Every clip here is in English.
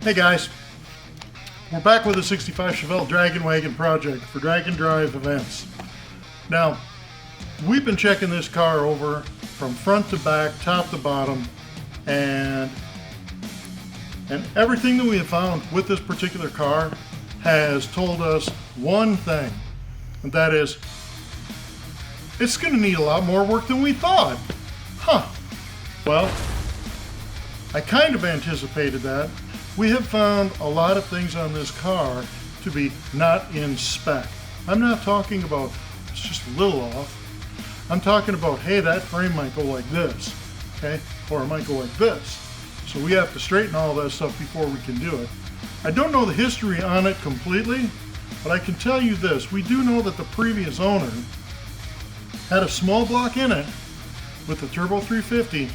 Hey guys, we're back with a 65 Chevy Draggin Wagon project for drag and drive events. Now, we've been checking this car over from front to back, top to bottom, and everything that we have found with this particular car has told us one thing, and that is, it's going to need a lot more work than we thought. Well, I kind of anticipated that. We have found a lot of things on this car to be not in spec. I'm not talking about it's just a little off. I'm talking about, hey, that frame might go like this, okay? Or it might go like this. So we have to straighten all that stuff before we can do it. I don't know the history on it completely, but I can tell you this. We do know that the previous owner had a small block in it with the Turbo 350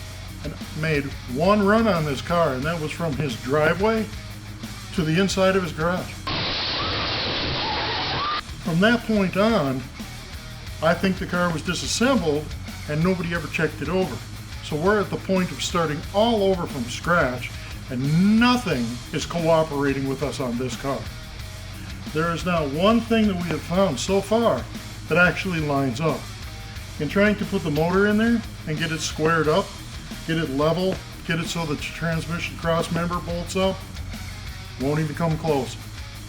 and made one run on this car, and that was from his driveway to the inside of his garage. From that point on, I think the car was disassembled and nobody ever checked it over. So we're at the point of starting all over from scratch, and nothing is cooperating with us on this car. There is now one thing that we have found so far that actually lines up. In trying to put the motor in there and get it squared up, get it level, get it so the transmission cross member bolts up, won't even come close.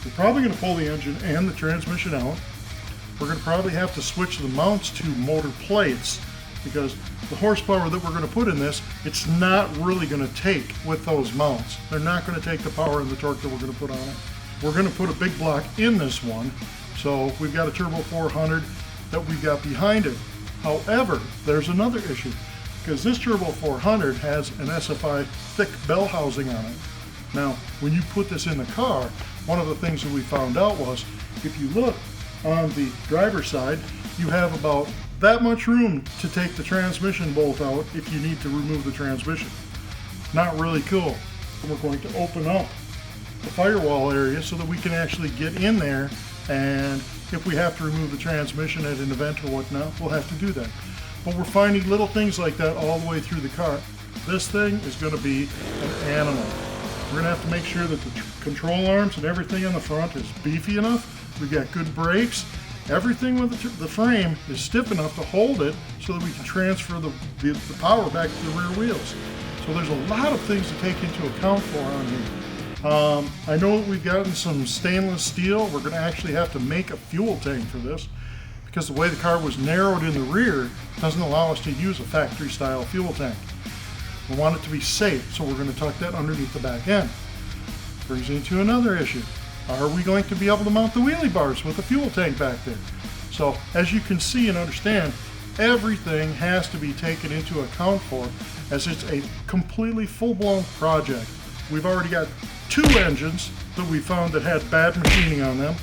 We're probably going to pull the engine and the transmission out. We're going to probably have to switch the mounts to motor plates, because the horsepower that we're going to put in this, it's not really going to take with those mounts. They're not going to take the power and the torque that we're going to put on it. We're going to put a big block in this one, so we've got a Turbo 400 that we've got behind it. However, there's another issue, because this Turbo 400 has an SFI thick bell housing on it. Now, when you put this in the car, one of the things that we found out was, if you look on the driver's side, you have about that much room to take the transmission bolt out if you need to remove the transmission. Not really cool. We're going to open up the firewall area so that we can actually get in there, and if we have to remove the transmission at an event or whatnot, we'll have to do that. But we're finding little things like that all the way through the car. This thing is going to be an animal. We're going to have to make sure that the control arms and everything on the front is beefy enough. We've got good brakes. Everything with the frame is stiff enough to hold it so that we can transfer the power back to the rear wheels. So there's a lot of things to take into account for on here. I know that we've gotten some stainless steel. We're going to actually have to make a fuel tank for this, because the way the car was narrowed in the rear doesn't allow us to use a factory style fuel tank. We want it to be safe, so we're going to tuck that underneath the back end. Brings into another issue. Are we going to be able to mount the wheelie bars with a fuel tank back there? So as you can see and understand, everything has to be taken into account for, as it's a completely full-blown project. We've already got 2 engines that we found that had bad machining on them.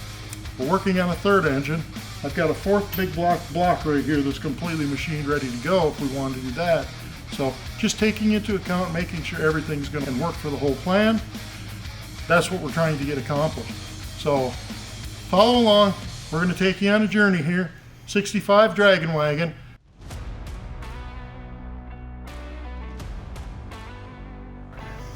We're working on a 3rd engine. I've got a 4th big block right here that's completely machined, ready to go if we wanted to do that. So just taking into account, making sure everything's going to work for the whole plan. That's what we're trying to get accomplished. So follow along. We're going to take you on a journey here. 65 Draggin Wagon.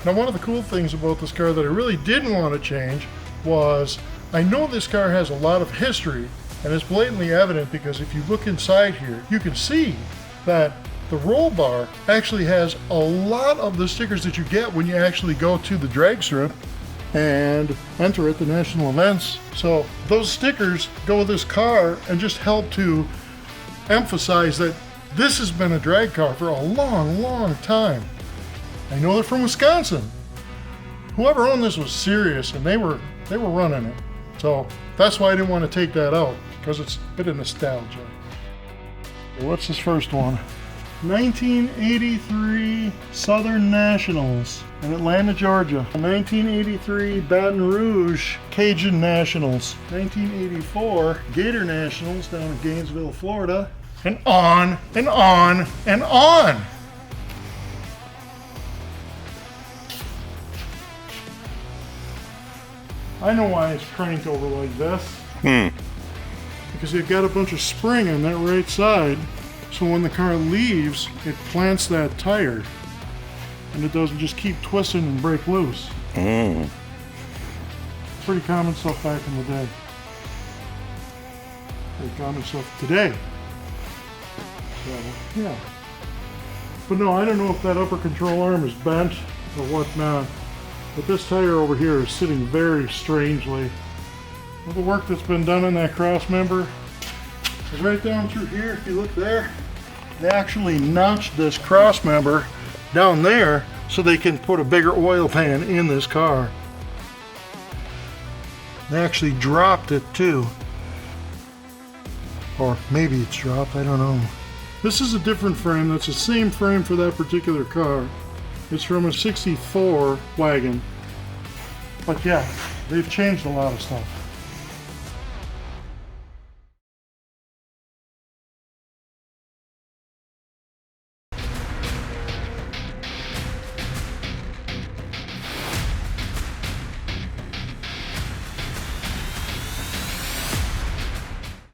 Now, one of the cool things about this car that I really didn't want to change was, I know this car has a lot of history, and it's blatantly evident because if you look inside here, you can see that the roll bar actually has a lot of the stickers that you get when you actually go to the drag strip and enter at the national events. So those stickers go with this car and just help to emphasize that this has been a drag car for a long, long time. I know they're from Wisconsin. Whoever owned this was serious, and they were running it. So that's why I didn't want to take that out, because it's a bit of nostalgia. What's this first one? 1983 Southern Nationals in Atlanta, Georgia. 1983 Baton Rouge Cajun Nationals. 1984 Gator Nationals down in Gainesville, Florida. And on and on and on. I know why it's cranked over like this. Because you've got a bunch of spring on that right side. So when the car leaves, it plants that tire, and it doesn't just keep twisting and break loose. pretty common stuff back in the day. Pretty common stuff today. So, yeah. But no, I don't know if that upper control arm is bent or whatnot. But this tire over here is sitting very strangely. Well, the work that's been done on that cross member is right down through here. If you look there, they actually notched this cross member down there so they can put a bigger oil pan in this car. They actually dropped it too. Or maybe it's dropped, I don't know. This is a different frame. That's the same frame for that particular car. It's from a '64 wagon. But yeah, they've changed a lot of stuff.